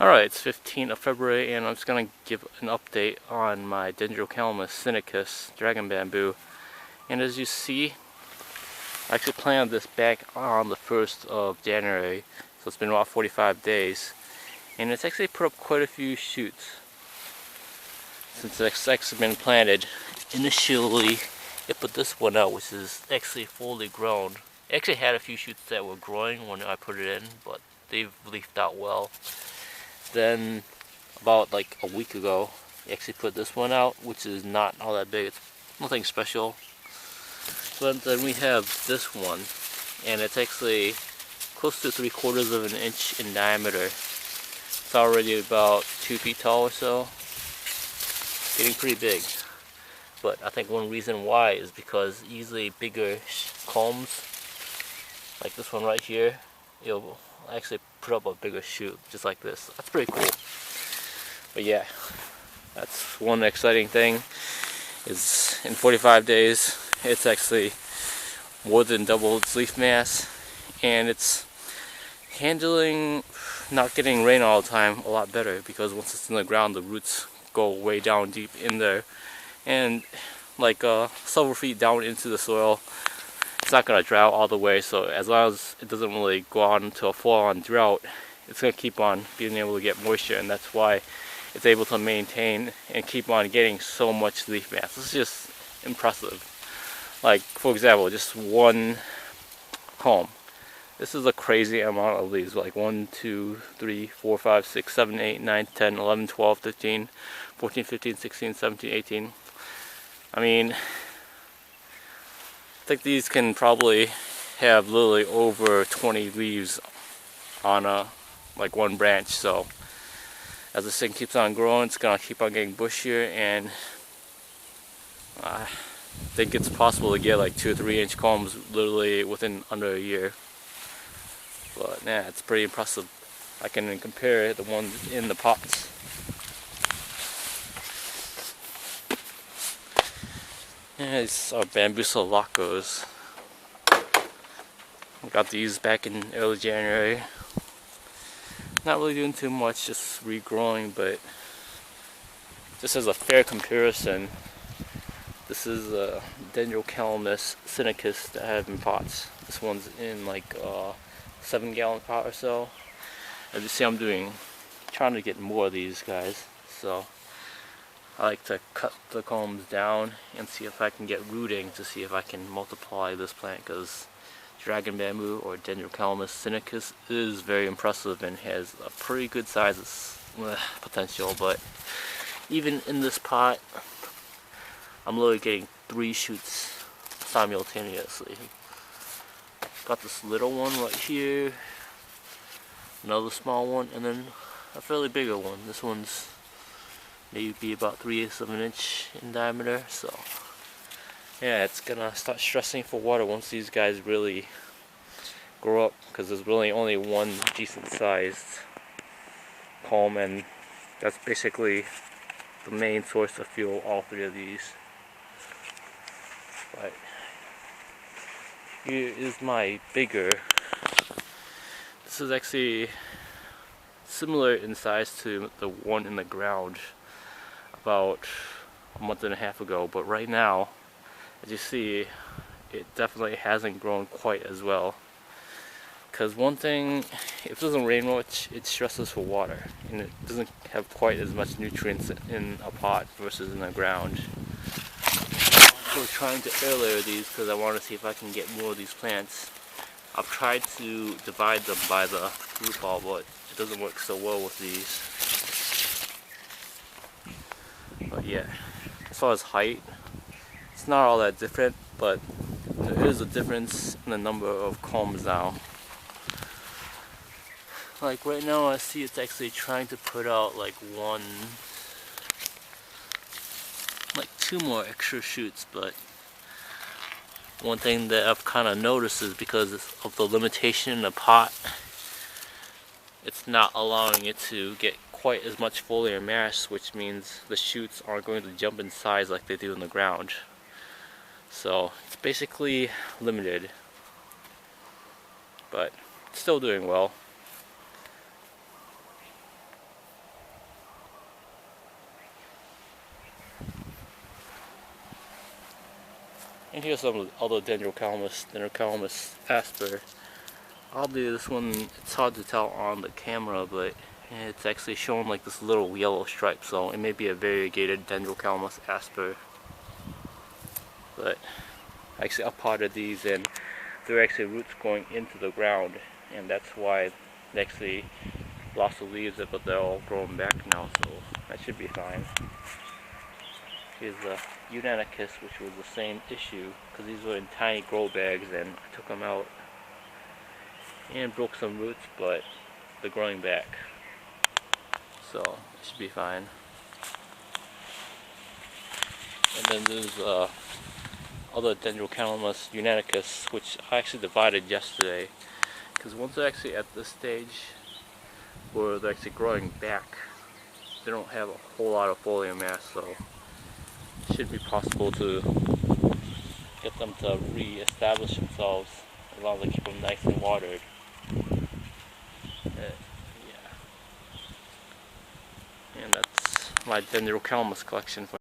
Alright, it's 15th of February and I'm just going to give an update on my Dendrocalamus sinicus dragon bamboo. And as you see, I actually planted this back on the 1st of January, so it's been about 45 days. And it's actually put up quite a few shoots since it's actually been planted. Initially, it put this one out, which is actually fully grown. It actually had a few shoots that were growing when I put it in, but they've leafed out well. Then about like a week ago, I actually put this one out, which is not all that big. It's nothing special. But then we have this one, and it's actually close to 3/4 of an inch in diameter. It's already about 2 feet tall or so, getting pretty big. But I think one reason why is because easily bigger culms, like this one right here, it'll actually put up a bigger shoot, just like this. That's pretty cool. But yeah, that's one exciting thing, is in 45 days, it's actually more than doubled its leaf mass, and it's handling not getting rain all the time a lot better, because once it's in the ground, the roots go way down deep in there, and like several feet down into the soil. It's not going to dry out all the way, so as long as it doesn't really go on to a full-on drought, it's going to keep on being able to get moisture, and that's why it's able to maintain and keep on getting so much leaf mass. It's just impressive. Like, for example, just one culm. This is a crazy amount of leaves, like 1, 2, 3, 4, 5, 6, 7, 8, 9, 10, 11, 12, 13, 14, 15, 16, 17, 18. I mean, I think these can probably have literally over 20 leaves on like one branch. So as this thing keeps on growing, it's gonna keep on getting bushier, and I think it's possible to get like 2 or 3 inch culms literally within under a year. But yeah, it's pretty impressive. I can compare the ones in the pots. Yeah, these are bamboo solacos. Got these back in early January. Not really doing too much, just regrowing, but just as a fair comparison, this is a Dendrocalamus sinicus that I have in pots. This one's in like a 7-gallon pot or so. As you see, I'm trying to get more of these guys, so I like to cut the culms down and see if I can get rooting to see if I can multiply this plant, because dragon bamboo or Dendrocalamus sinicus is very impressive and has a pretty good size potential. But even in this pot, I'm literally getting 3 shoots simultaneously. Got this little one right here, another small one, and then a fairly bigger one. This one's maybe about 3/8 of an inch in diameter. So yeah, it's gonna start stressing for water once these guys really grow up, because there's really only one decent sized culm, and that's basically the main source of fuel, all 3 of these. But here is my bigger. This is actually similar in size to the one in the ground about a month and a half ago, but right now, as you see, it definitely hasn't grown quite as well. Because one thing, if it doesn't rain much, it stresses for water, and it doesn't have quite as much nutrients in a pot versus in the ground. So we're trying to air layer these because I want to see if I can get more of these plants. I've tried to divide them by the root ball, but it doesn't work so well with these. But yeah, as far as height, it's not all that different, but there is a difference in the number of culms now. Like right now, I see it's actually trying to put out like 2 more extra shoots, but one thing that I've kind of noticed is because of the limitation in the pot, it's not allowing it to get quite as much foliar mass, which means the shoots aren't going to jump in size like they do in the ground. So it's basically limited, but still doing well. And here's some of the other Dendrocalamus asper. Oddly, this one, it's hard to tell on the camera, but it's actually showing like this little yellow stripe, so it may be a variegated Dendrocalamus asper. But I actually uppotted these, and there are actually roots going into the ground, and that's why they actually lost the leaves, but they're all growing back now, so that should be fine. Here's the Unanicus, which was the same issue, because these were in tiny grow bags, and I took them out and broke some roots, but they're growing back, so it should be fine. And then there's other Dendrocalamus Unanicus, which I actually divided yesterday, because once they're actually at this stage where they're actually growing back, they don't have a whole lot of foliar mass, so it should be possible to get them to re-establish themselves as long as I keep them nice and watered. Yeah. And that's my Dendrocalamus collection for